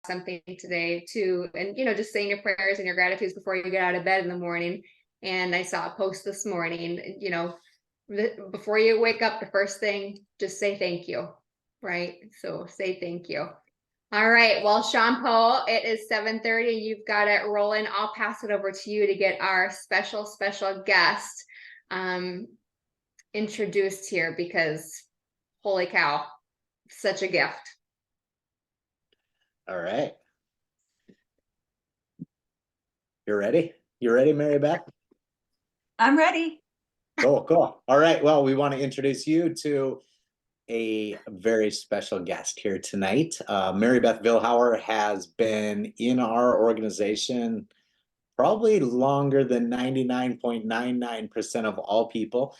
something today too. And, just saying your prayers and your gratitudes before you get out of bed in the morning. And I saw a post this morning, before you wake up, the first thing, just say thank you, right? So say thank you. All right. Well, Sean Poe, it is 7:30. You've got it rolling. I'll pass it over to you to get our special guest introduced here, because holy cow, such a gift. All right. You're ready? You ready, Marybeth? I'm ready. Cool. All right. Well, we want to introduce you to a very special guest here tonight. Marybeth Vilhauer has been in our organization probably longer than 99.99% of all people.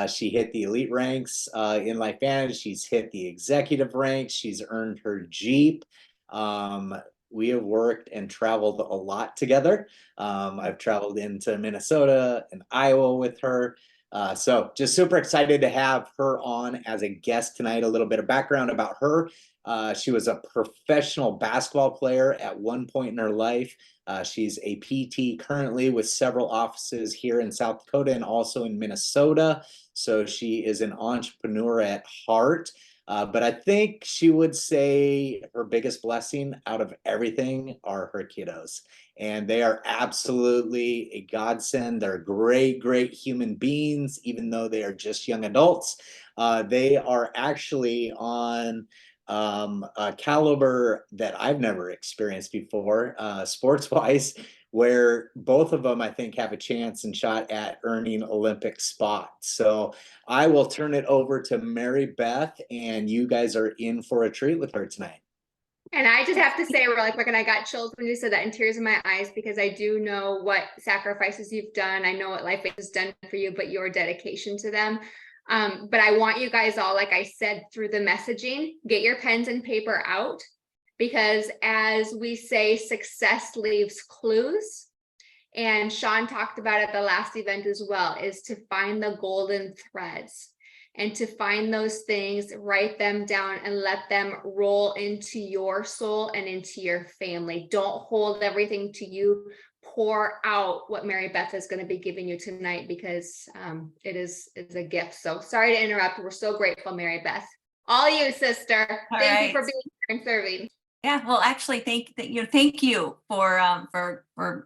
She hit the elite ranks in Life Vantage. She's hit the executive ranks. She's earned her Jeep. We have worked and traveled a lot together. I've traveled into Minnesota and Iowa with her. So just super excited to have her on as a guest tonight. A little bit of background about her. She was a professional basketball player at one point in her life. She's a PT currently with several offices here in South Dakota and also in Minnesota. So she is an entrepreneur at heart. But I think she would say her biggest blessing out of everything are her kiddos. And they are absolutely a godsend. They're great human beings, even though they are just young adults. They are actually on a caliber that I've never experienced before, sports-wise, where both of them, I think, have a chance and shot at earning Olympic spots. So I will turn it over to Marybeth, and you guys are in for a treat with her tonight. And I just have to say, really quick, and I got chills when you said that and tears in my eyes, because I do know what sacrifices you've done. I know what life has done for you, but your dedication to them. But I want you guys all, like I said, through the messaging, get your pens and paper out, because as we say, success leaves clues. And Sean talked about at the last event as well, is to find the golden threads and to find those things, write them down and let them roll into your soul and into your family. Don't hold everything to you. Pour out what Marybeth is going to be giving you tonight, because it's a gift. So sorry to interrupt. We're so grateful, Marybeth. All you, sister. Thank you for being here and serving. Yeah, well, actually, thank you for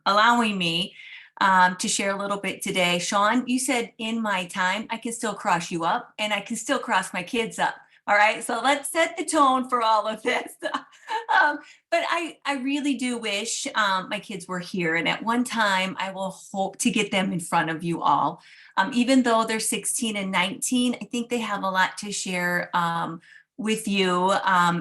allowing me to share a little bit today. Sean, you said in my time, I can still cross you up and I can still cross my kids up. All right, so let's set the tone for all of this. But I really do wish my kids were here. And at one time, I will hope to get them in front of you all. Even though they're 16 and 19, I think they have a lot to share with you.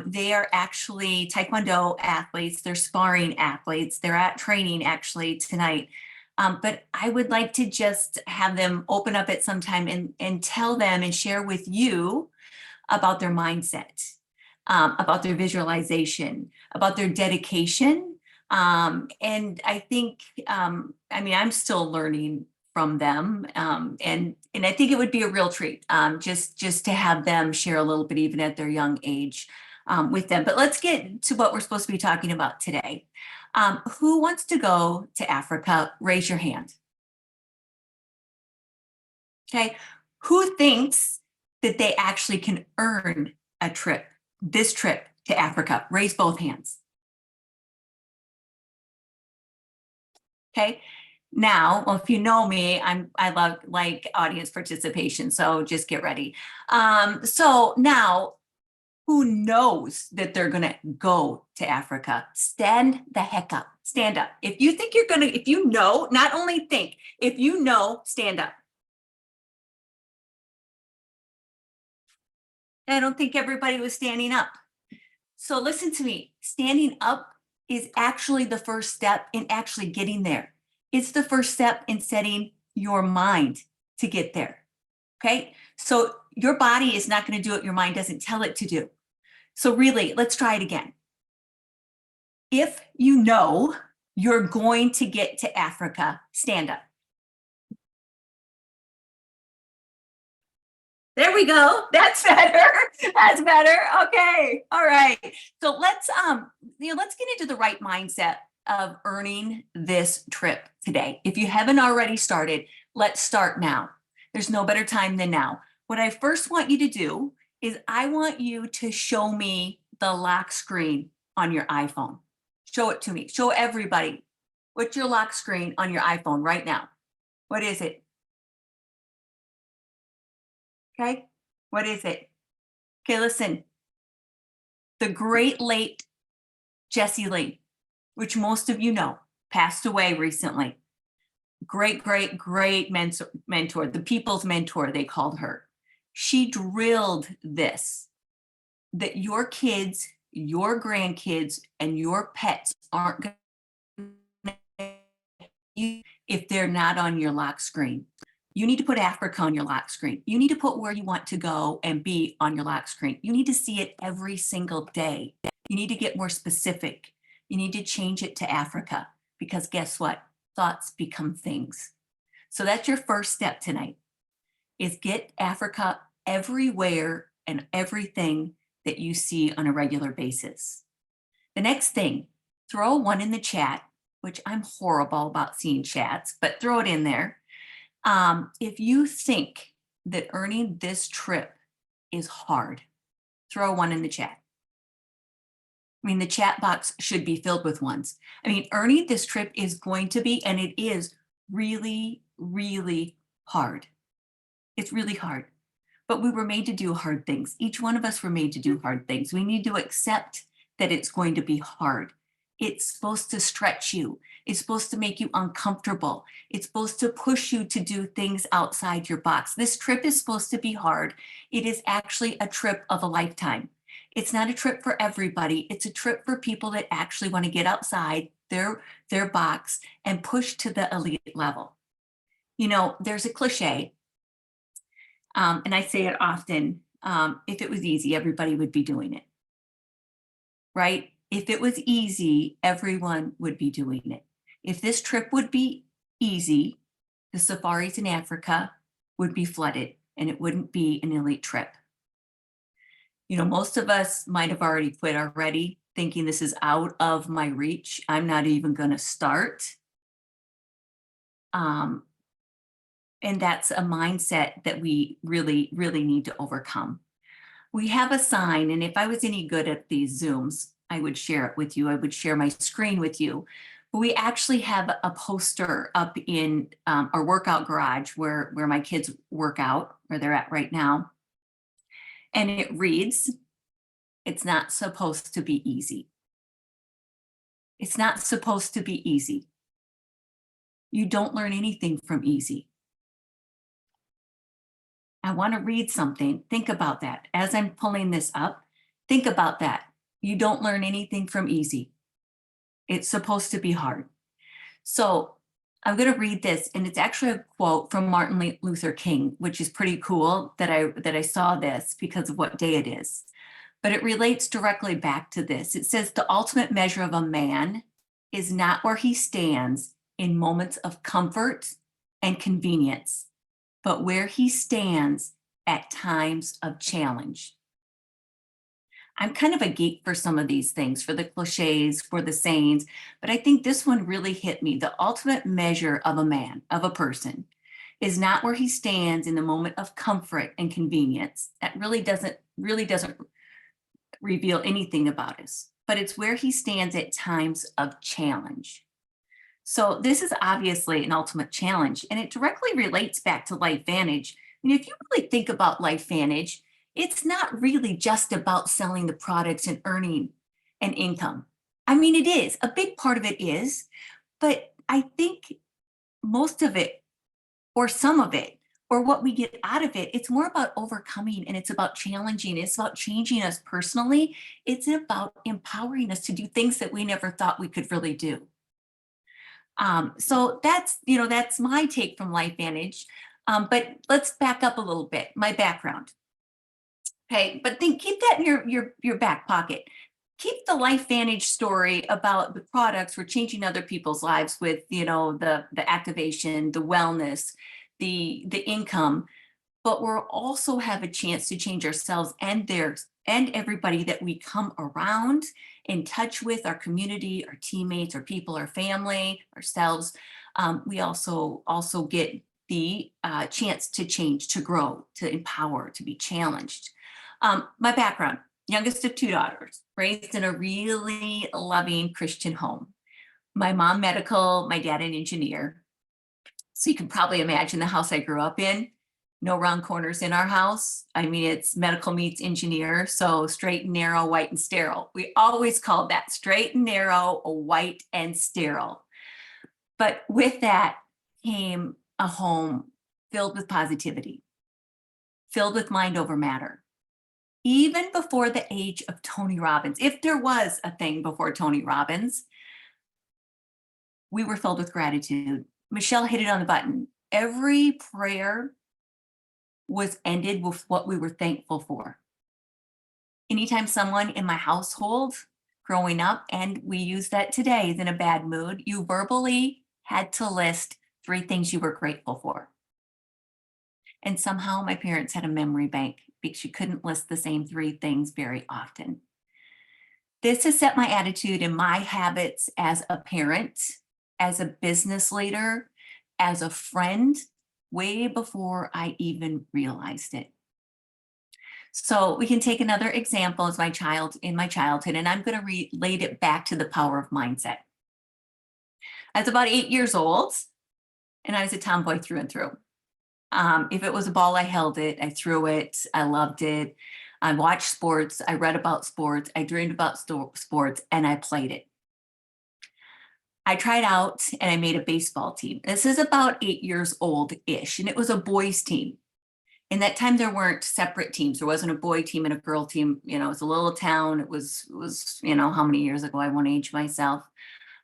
They are actually Taekwondo athletes. They're sparring athletes. They're at training actually tonight. But I would like to just have them open up at some time and tell them and share with you about their mindset, about their visualization, about their dedication. And I think, I'm still learning from them. And I think it would be a real treat just to have them share a little bit, even at their young age, with them. But let's get to what we're supposed to be talking about today. Who wants to go to Africa? Raise your hand. Okay. Who thinks that they actually can earn this trip to Africa? Raise both hands. Okay. Now, well, if you know me, I love audience participation, so just get ready. So now, who knows that they're gonna go to Africa? Stand the heck up. Stand up. If you think you're gonna, if you know, not only think, if you know, stand up. I don't think everybody was standing up. So listen to me. Standing up is actually the first step in actually getting there. It's the first step in setting your mind to get there. Okay. So your body is not going to do what your mind doesn't tell it to do. So really, let's try it again. If you know you're going to get to Africa, stand up. There we go. That's better. That's better. Okay. All right. So let's let's get into the right mindset of earning this trip today. If you haven't already started, let's start now. There's no better time than now. What I first want you to do is I want you to show me the lock screen on your iPhone. Show it to me. Show everybody. What's your lock screen on your iPhone right now? What is it? Okay, what is it? Okay, listen. The great late Jessie Lee, which most of you know, passed away recently. Great mentor, the people's mentor, they called her. She drilled this, that your kids, your grandkids, and your pets aren't going to, if they're not on your lock screen. You need to put Africa on your lock screen. You need to put where you want to go and be on your lock screen. You need to see it every single day. You need to get more specific. You need to change it to Africa, because guess what? Thoughts become things. So that's your first step tonight, is get Africa everywhere and everything that you see on a regular basis. The next thing, throw one in the chat, which I'm horrible about seeing chats, but throw it in there. If you think that earning this trip is hard, throw one in the chat. I mean, the chat box should be filled with ones. I mean, earning this trip is going to be, and it is really, really hard. It's really hard, but we were made to do hard things. Each one of us were made to do hard things. We need to accept that it's going to be hard. It's supposed to stretch you. It's supposed to make you uncomfortable. It's supposed to push you to do things outside your box. This trip is supposed to be hard. It is actually a trip of a lifetime. It's not a trip for everybody. It's a trip for people that actually want to get outside their box and push to the elite level. You know, there's a cliche, and I say it often, if it was easy, everybody would be doing it, right? If it was easy, everyone would be doing it. If this trip would be easy, the safaris in Africa would be flooded and it wouldn't be an elite trip. You know, most of us might have already quit already, thinking this is out of my reach. I'm not even going to start. And that's a mindset that we really, really need to overcome. We have a sign, and if I was any good at these Zooms, I would share it with you. I would share my screen with you. But we actually have a poster up in our workout garage where my kids work out, where they're at right now. And it reads, "It's not supposed to be easy." It's not supposed to be easy. You don't learn anything from easy. I want to read something. Think about that. As I'm pulling this up, think about that. You don't learn anything from easy. It's supposed to be hard. So I'm going to read this, and it's actually a quote from Martin Luther King, which is pretty cool that I saw this because of what day it is. But it relates directly back to this. It says, "The ultimate measure of a man is not where he stands in moments of comfort and convenience, but where he stands at times of challenge." I'm kind of a geek for some of these things, for the cliches, for the sayings, but I think this one really hit me. The ultimate measure of a man, of a person, is not where he stands in the moment of comfort and convenience. That really doesn't reveal anything about us, but it's where he stands at times of challenge. So this is obviously an ultimate challenge, and it directly relates back to LifeVantage. I mean, if you really think about LifeVantage, it's not really just about selling the products and earning an income. I mean, it is. A big part of it is, but I think most of it, or some of it, or what we get out of it, it's more about overcoming, and it's about challenging. It's about changing us personally. It's about empowering us to do things that we never thought we could really do. So that's my take from LifeVantage. But let's back up a little bit. My background. Okay, but keep that in your back pocket. Keep the LifeVantage story about the products. We're changing other people's lives with, the activation, the wellness, the income. but we'll also have a chance to change ourselves and theirs and everybody that we come around, in touch with, our community, our teammates, our people, our family, ourselves. We also get the chance to change, to grow, to empower, to be challenged. My background, youngest of 2 daughters, raised in a really loving Christian home. My mom medical, my dad an engineer. So you can probably imagine the house I grew up in. No round corners in our house. I mean, it's medical meets engineer, so straight and narrow, white and sterile. We always called that straight and narrow, white and sterile. But with that came a home filled with positivity, filled with mind over matter. Even before the age of Tony Robbins, if there was a thing before Tony Robbins, we were filled with gratitude. Michelle hit it on the button. Every prayer was ended with what we were thankful for. Anytime someone in my household growing up, and we use that today, is in a bad mood, you verbally had to list 3 things you were grateful for. And somehow my parents had a memory bank because you couldn't list the same 3 things very often. This has set my attitude and my habits as a parent, as a business leader, as a friend, way before I even realized it. So we can take another example as in my childhood, and I'm going to relate it back to the power of mindset. I was about 8 years old, and I was a tomboy through and through. If it was a ball, I held it, I threw it, I loved it. I watched sports, I read about sports, I dreamed about sports, and I played it. I tried out and I made a baseball team. This is about 8 years old-ish, and it was a boys team. In that time, there weren't separate teams. There wasn't a boy team and a girl team. You know, it was a little town. It was, you know, how many years ago? I won't age myself.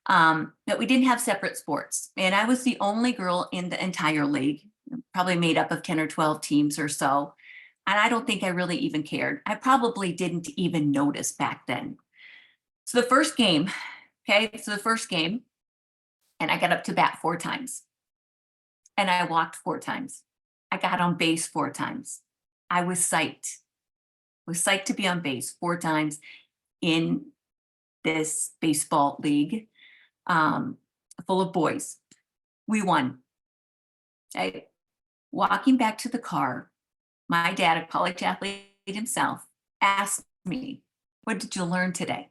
But we didn't have separate sports. And I was the only girl in the entire league, probably made up of 10 or 12 teams or so. And I don't think I really even cared. I probably didn't even notice back then. So the first game, and I got up to bat 4 times. And I walked 4 times. I got on base 4 times. I was psyched. To be on base 4 times in this baseball league full of boys. We won. Walking back to the car, my dad, a college athlete himself, asked me, "What did you learn today?"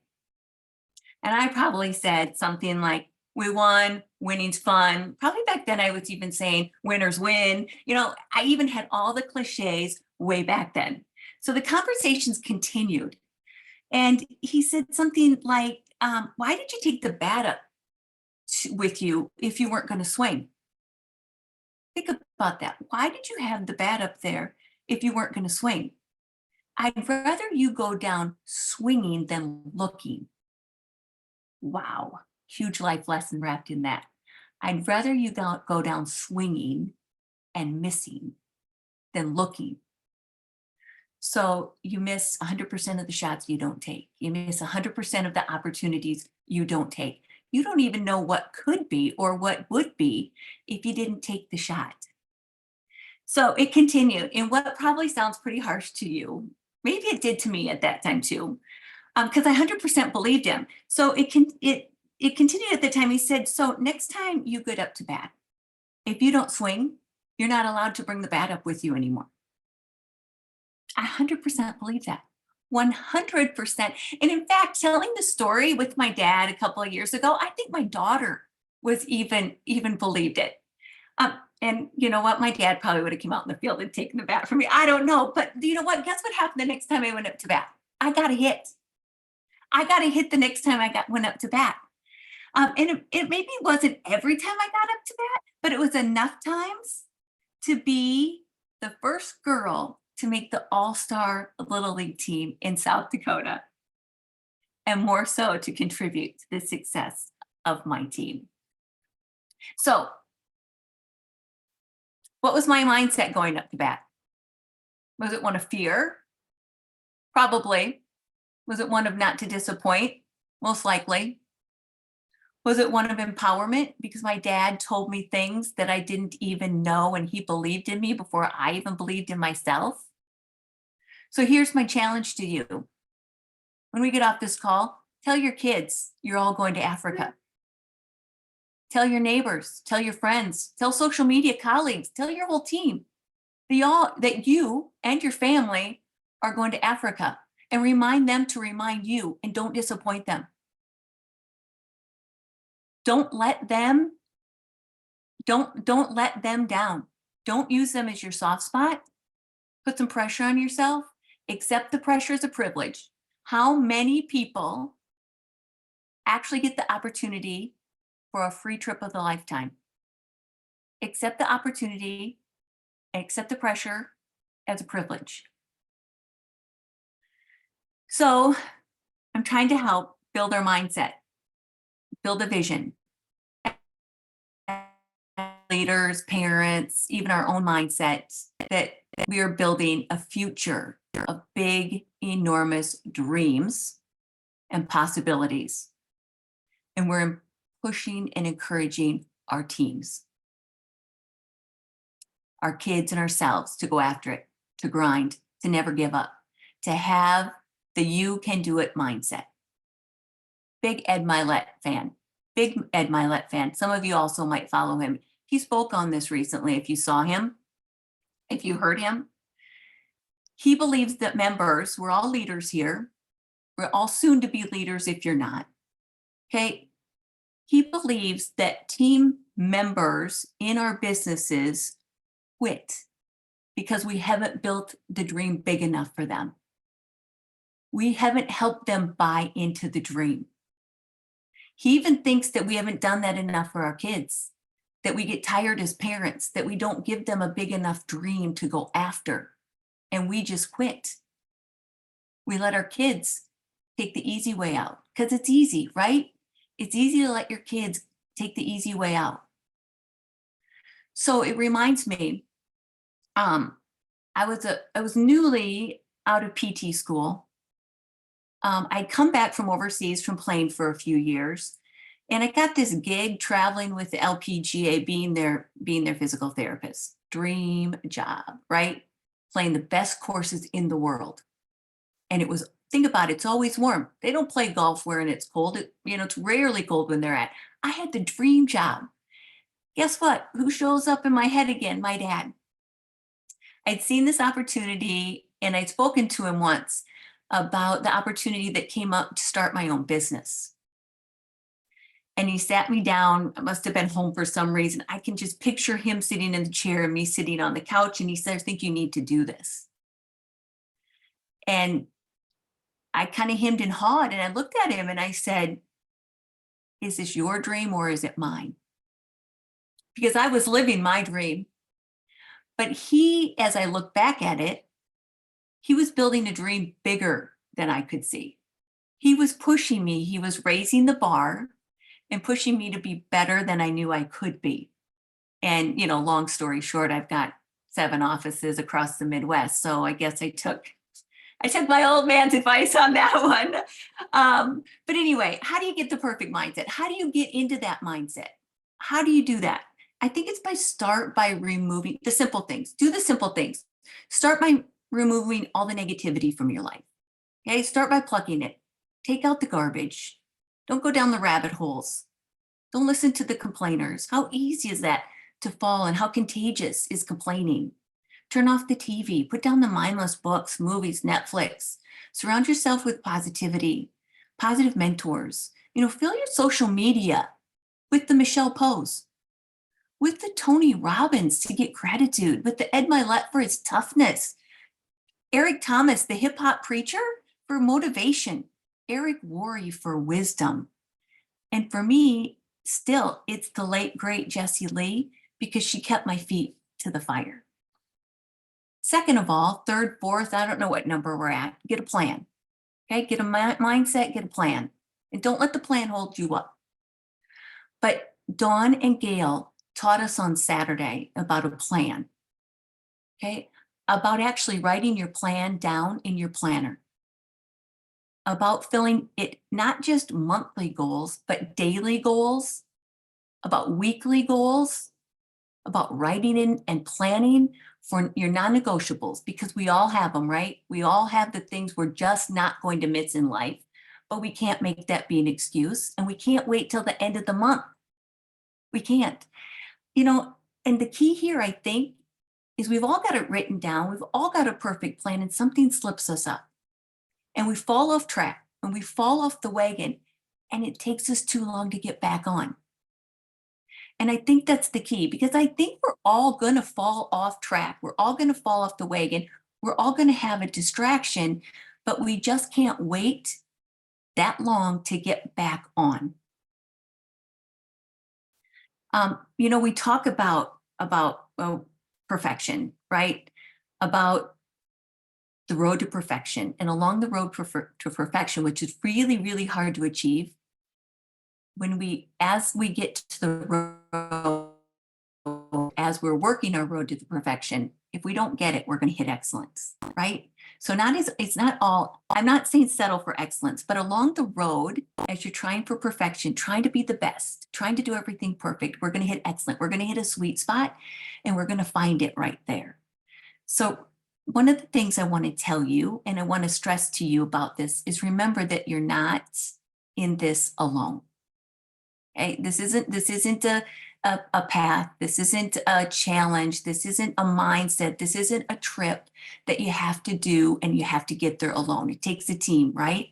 And I probably said something like, "We won, winning's fun." Probably back then I was even saying winners win. You know, I even had all the cliches way back then. So the conversations continued. And he said something like, "Why did you take the bat up with you if you weren't going to swing?" Think about that. Why did you have the bat up there if you weren't going to swing? "I'd rather you go down swinging than looking." Wow. Huge life lesson wrapped in that. I'd rather you go down swinging and missing than looking. So you miss 100% of the shots you don't take. You miss 100% of the opportunities you don't take. You don't even know what could be or what would be if you didn't take the shot. So it continued in what probably sounds pretty harsh to you. Maybe it did to me at that time too, because I 100% believed him. So it continued at the time. He said, "So next time you get up to bat, if you don't swing, you're not allowed to bring the bat up with you anymore." I 100% believe that. 100%. And in fact, telling the story with my dad a couple of years ago, I think my daughter was even believed it. And you know what? My dad probably would have come out in the field and taken the bat from me. I don't know. But you know what? Guess what happened the next time I went up to bat? I got a hit. The next time I went up to bat. And it maybe wasn't every time I got up to bat, but it was enough times to be the first girl to make the All-Star Little League team in South Dakota, and more so to contribute to the success of my team. So what was my mindset going up to bat? Was it one of fear? Probably. Was it one of not to disappoint? Most likely. Was it one of empowerment? Because my dad told me things that I didn't even know, and he believed in me before I even believed in myself. So here's my challenge to you. When we get off this call, tell your kids you're all going to Africa. Tell your neighbors, tell your friends, tell social media colleagues, tell your whole team that you and your family are going to Africa, and remind them to remind you, and don't disappoint them. Don't let them down. Don't use them as your soft spot. Put some pressure on yourself. Accept the pressure as a privilege. How many people actually get the opportunity for a free trip of a lifetime? Accept the opportunity, accept the pressure as a privilege. So I'm trying to help build our mindset, build a vision. Leaders, parents, even our own mindset, that we are building a future of big, enormous dreams and possibilities. And we're pushing and encouraging our teams, our kids and ourselves to go after it, to grind, to never give up, to have the you can do it mindset. Big Ed Milet fan. Big Ed Milet fan. Some of you also might follow him. He spoke on this recently. If you saw him, if you heard him, he believes that members, we're all leaders here. We're all soon to be leaders if you're not. Okay. He believes that team members in our businesses quit because we haven't built the dream big enough for them. We haven't helped them buy into the dream. He even thinks that we haven't done that enough for our kids, that we get tired as parents, that we don't give them a big enough dream to go after, and we just quit. We let our kids take the easy way out because it's easy, right? It's easy to let your kids take the easy way out. So it reminds me, I was newly out of PT school. I'd come back from overseas from playing for a few years, and I got this gig traveling with the LPGA, being their physical therapist. Dream job, right? Playing the best courses in the world. And it was, think about it, it's always warm. They don't play golf where it's cold. It's rarely cold when they're at. I had the dream job. Guess what? Who shows up in my head again? My dad. I'd seen this opportunity, and I'd spoken to him once about the opportunity that came up to start my own business. And he sat me down. I must have been home for some reason. I can just picture him sitting in the chair and me sitting on the couch. And he said, I think you need to do this. And I kind of hemmed and hawed, and I looked at him and I said, is this your dream or is it mine? Because I was living my dream. But he, as I look back at it, he was building a dream bigger than I could see. He was pushing me. He was raising the bar and pushing me to be better than I knew I could be. And, long story short, I've got 7 offices across the Midwest. So I guess I took my old man's advice on that one. But anyway, how do you get the perfect mindset? How do you get into that mindset? How do you do that? I think it's start by removing the simple things. Do the simple things. Start by removing all the negativity from your life. Okay, start by plucking it. Take out the garbage. Don't go down the rabbit holes. Don't listen to the complainers. How easy is that to fall, and how contagious is complaining? Turn off the TV, put down the mindless books, movies, Netflix. Surround yourself with positivity, positive mentors. Fill your social media with the Michelle Poes, with the Tony Robbins to get gratitude, with the Ed Milet for his toughness, Eric Thomas, the hip hop preacher, for motivation, Eric Worre for wisdom. And for me, still, it's the late, great Jessie Lee, because she kept my feet to the fire. Second of all, third, fourth, I don't know what number we're at, get a plan. Okay, get a mindset, get a plan. And don't let the plan hold you up. But Dawn and Gail taught us on Saturday about a plan. Okay, about actually writing your plan down in your planner. about filling it, not just monthly goals, but daily goals, about weekly goals, about writing in and planning for your non-negotiables, because we all have them, right? We all have the things we're just not going to miss in life, but we can't make that be an excuse, and we can't wait till the end of the month. We can't. And the key here, I think, is we've all got it written down. We've all got a perfect plan, and something slips us up. And we fall off track, and we fall off the wagon, and it takes us too long to get back on. And I think that's the key, because I think we're all going to fall off track. We're all going to fall off the wagon. We're all going to have a distraction, but we just can't wait that long to get back on. We talk about perfection, right? About the road to perfection, and along the road to perfection, which is really, really hard to achieve. As we get to the road, as we're working our road to the perfection, if we don't get it, we're going to hit excellence, right? So it's not all, I'm not saying settle for excellence, but along the road, as you're trying for perfection, trying to be the best, trying to do everything perfect, we're going to hit excellent. We're going to hit a sweet spot, and we're going to find it right there. So one of the things I want to tell you, and I want to stress to you about this, is remember that you're not in this alone. Okay? This isn't a path. This isn't a challenge. This isn't a mindset. This isn't a trip that you have to do and you have to get there alone. It takes a team, right?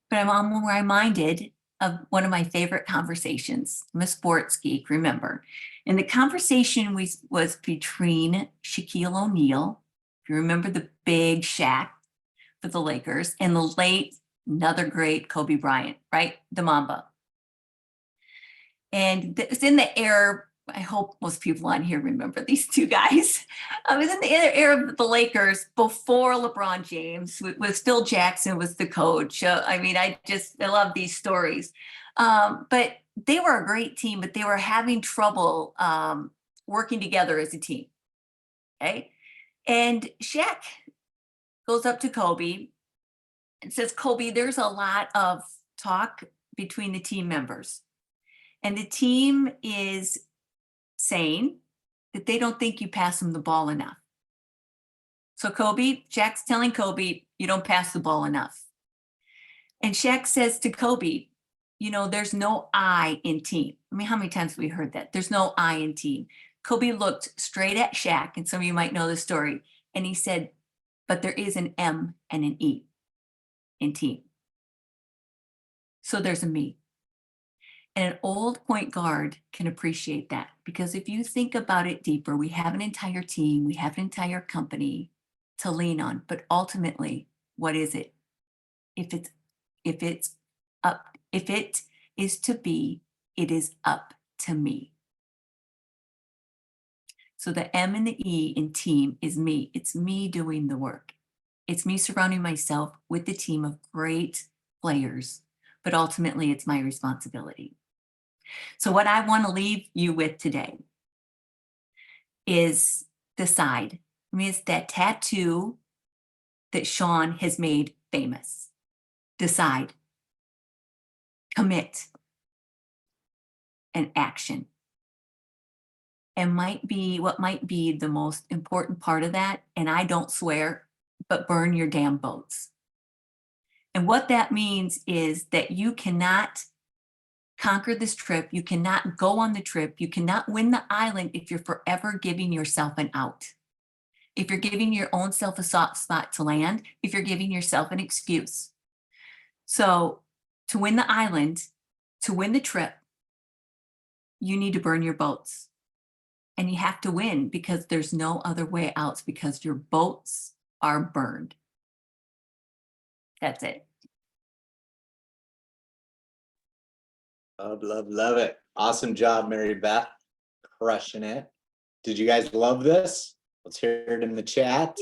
But I'm reminded of one of my favorite conversations. I'm a sports geek, remember. And the conversation was between Shaquille O'Neal, if you remember the big Shaq for the Lakers, and the late, another great Kobe Bryant, right? The Mamba. And it's in the era, I hope most people on here remember these two guys. It was in the era of the Lakers before LeBron James, with Phil Jackson was the coach. I love these stories. But they were a great team, but they were having trouble working together as a team. Okay. And Shaq goes up to Kobe and says, Kobe, there's a lot of talk between the team members. And the team is saying that they don't think you pass them the ball enough. So Shaq's telling Kobe, you don't pass the ball enough. And Shaq says to Kobe, there's no I in team. I mean, how many times have we heard that? There's no I in team. Kobe looked straight at Shaq, and some of you might know the story, and he said, but there is an M and an E in team. So there's a me. And an old point guard can appreciate that, because if you think about it deeper, we have an entire team, we have an entire company to lean on, but ultimately, what is it? If it is to be, it is up to me. So the M and the E in team is me. It's me doing the work. It's me surrounding myself with the team of great players, but ultimately it's my responsibility. So what I want to leave you with today is decide. I mean, it's that tattoo that Sean has made famous. Decide, commit, and action. And what might be the most important part of that, and I don't swear, but burn your damn boats. And what that means is that you cannot conquer this trip. You cannot go on the trip. You cannot win the island if you're forever giving yourself an out. If you're giving your own self a soft spot to land, if you're giving yourself an excuse. So to win the island, to win the trip, you need to burn your boats. And you have to win, because there's no other way out, because your boats are burned. That's it. Love it. Awesome job, Marybeth. Crushing it. Did you guys love this? Let's hear it in the chat.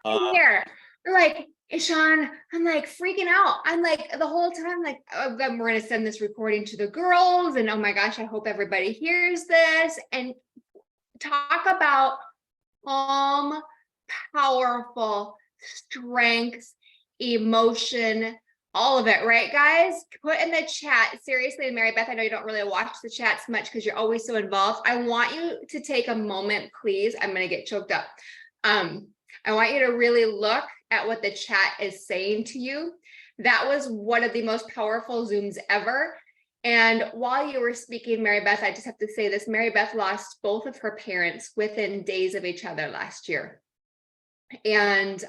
Here, we're like, hey, Sean, I'm like freaking out. I'm like the whole time, like, oh, we're going to send this recording to the girls, and oh my gosh, I hope everybody hears this. And talk about calm, powerful strength, emotion, All of it, right, guys? Put in the chat. Seriously, Mary Beth, I know you don't really watch the chats much because you're always so involved. I want you to take a moment, please. I'm going to get choked up. I want you to really look at what the chat is saying to you. That was one of the most powerful Zooms ever. And while you were speaking, Mary Beth, I just have to say this. Mary Beth lost both of her parents within days of each other last year. And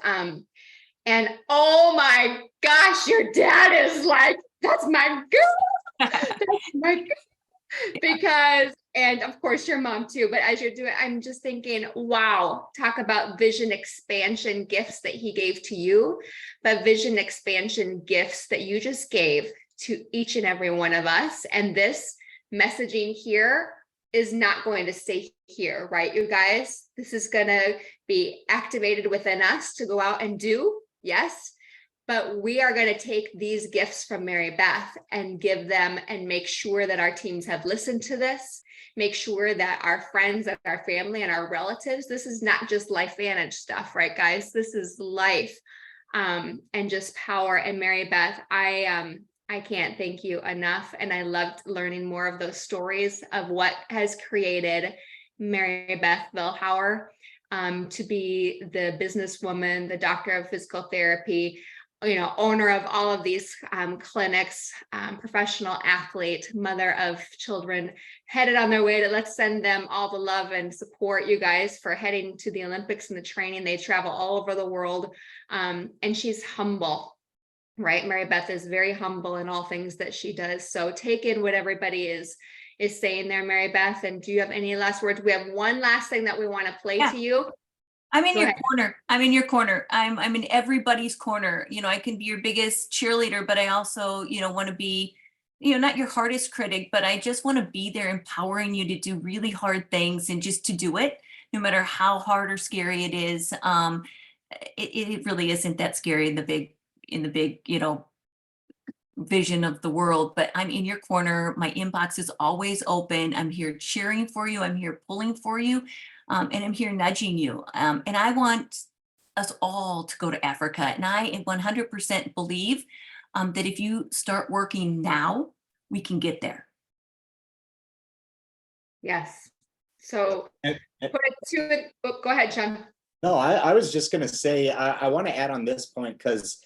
oh my gosh, your dad is like, that's my girl. That's my girl. Because, and of course your mom too, but as you're doing, I'm just thinking, wow, talk about vision expansion gifts that he gave to you, but vision expansion gifts that you just gave to each and every one of us. And this messaging here is not going to stay here, right, you guys? This is going to be activated within us to go out and do. Yes, but we are going to take these gifts from Mary Beth and give them and make sure that our teams have listened to this, make sure that our friends and our family and our relatives, this is not just LifeVantage stuff, right, guys? This is life and just power. And Mary Beth, I can't thank you enough. And I loved learning more of those stories of what has created Marybeth Vilhauer to be the businesswoman, the doctor of physical therapy, owner of all of these clinics, professional athlete, mother of children, headed on their way to, let's send them all the love and support, you guys, for heading to the Olympics and the training. They travel all over the world. And she's humble, right? Mary Beth is very humble in all things that she does. So take in what everybody is saying there, Mary Beth. And do you have any last words? We have one last thing that we want to play to you. I'm in your corner. I'm in your corner. I'm in everybody's corner. I can be your biggest cheerleader, but I also, want to be, not your hardest critic, but I just want to be there empowering you to do really hard things and just to do it, no matter how hard or scary it is. It really isn't that scary in the big, vision of the world, but I'm in your corner. My inbox is always open. I'm here cheering for you. I'm here pulling for you. And I'm here nudging you. And I want us all to go to Africa. And I 100% believe that if you start working now, we can get there. Yes. So put it to it. Oh, go ahead, Sean. No, I was just going to say, I want to add on this point because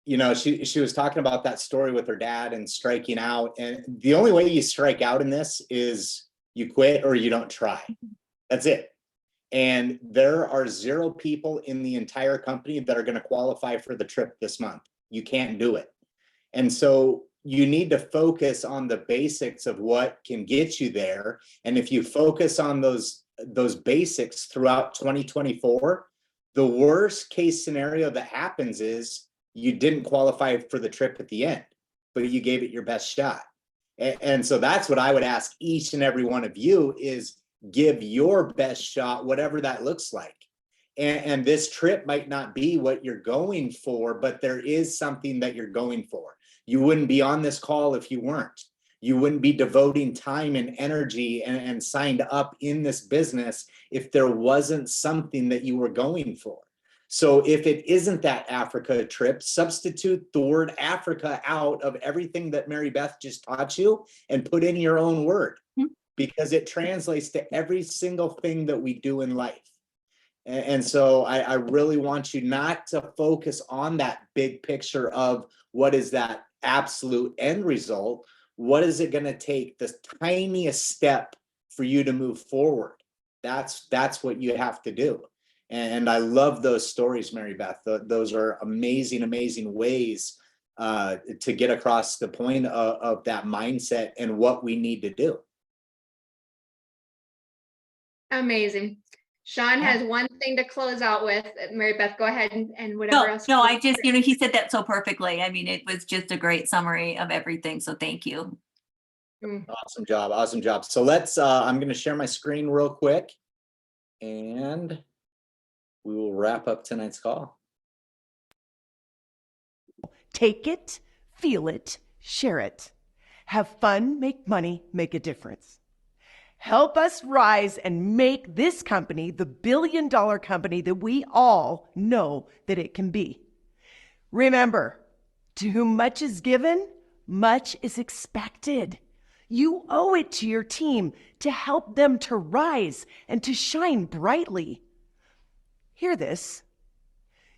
she was talking about that story with her dad and striking out. And the only way you strike out in this is you quit or you don't try. That's it. And there are 0 people in the entire company that are going to qualify for the trip this month. You can't do it. And so you need to focus on the basics of what can get you there. And if you focus on those basics throughout 2024, the worst case scenario that happens is you didn't qualify for the trip at the end, but you gave it your best shot. And so that's what I would ask each and every one of you is give your best shot, whatever that looks like. And this trip might not be what you're going for, but there is something that you're going for. You wouldn't be on this call if you weren't. You wouldn't be devoting time and energy and signed up in this business if there wasn't something that you were going for. So if it isn't that Africa trip, substitute the word Africa out of everything that Mary Beth just taught you and put in your own word, because it translates to every single thing that we do in life. And so I really want you not to focus on that big picture of what is that absolute end result. What is it going to take, the tiniest step for you to move forward? That's what you have to do. And I love those stories, Mary Beth. Those are amazing, amazing ways to get across the point of that mindset and what we need to do. Amazing. Sean has one thing to close out with. Mary Beth, go ahead and whatever else. No, I just, he said that so perfectly. I mean, it was just a great summary of everything. So thank you. Awesome job. Awesome job. So let's, I'm going to share my screen real quick and we will wrap up tonight's call. Take it, feel it, share it. Have fun, make money, make a difference. Help us rise and make this company the billion-dollar company that we all know that it can be. Remember, To whom much is given, much is expected. You owe it to your team to help them to rise and to shine brightly. Hear this.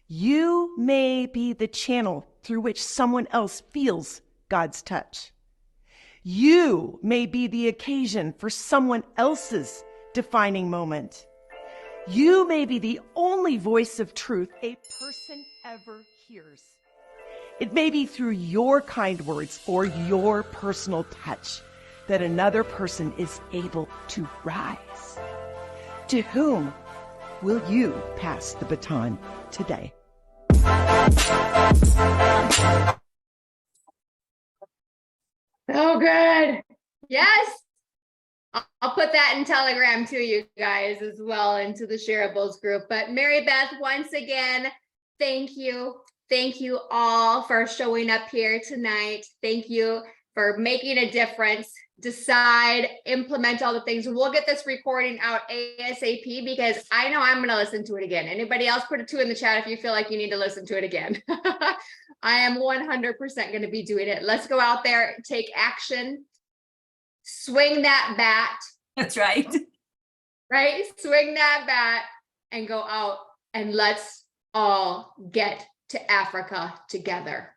You may be the channel through which someone else feels God's touch. You may be the occasion for someone else's defining moment. You may be the only voice of truth a person ever hears. It may be through your kind words or your personal touch that another person is able to rise. To whom will you pass the baton today? So good. Yes. I'll put that in Telegram to you guys as well, into the shareables group. But Marybeth, once again, thank you. Thank you all for showing up here tonight. Thank you for making a difference. Decide, implement all the things. We'll get this recording out ASAP because I know I'm going to listen to it again. Anybody else, put a 2 in the chat if you feel like you need to listen to it again. I am 100% going to be doing it. Let's go out there, take action, swing that bat. That's right. Right? Swing that bat and go out and let's all get to Africa together.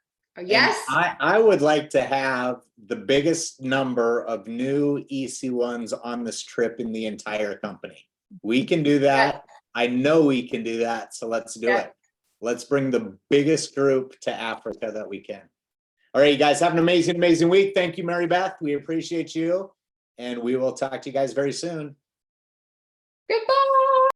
Yes. And I would like to have the biggest number of new EC1s on this trip in the entire company. We can do that. Yep. I know we can do that. So let's do Yep. it. Let's bring the biggest group to Africa that we can. All right, you guys, have an amazing, amazing week. Thank you, Marybeth. We appreciate you. And we will talk to you guys very soon. Goodbye.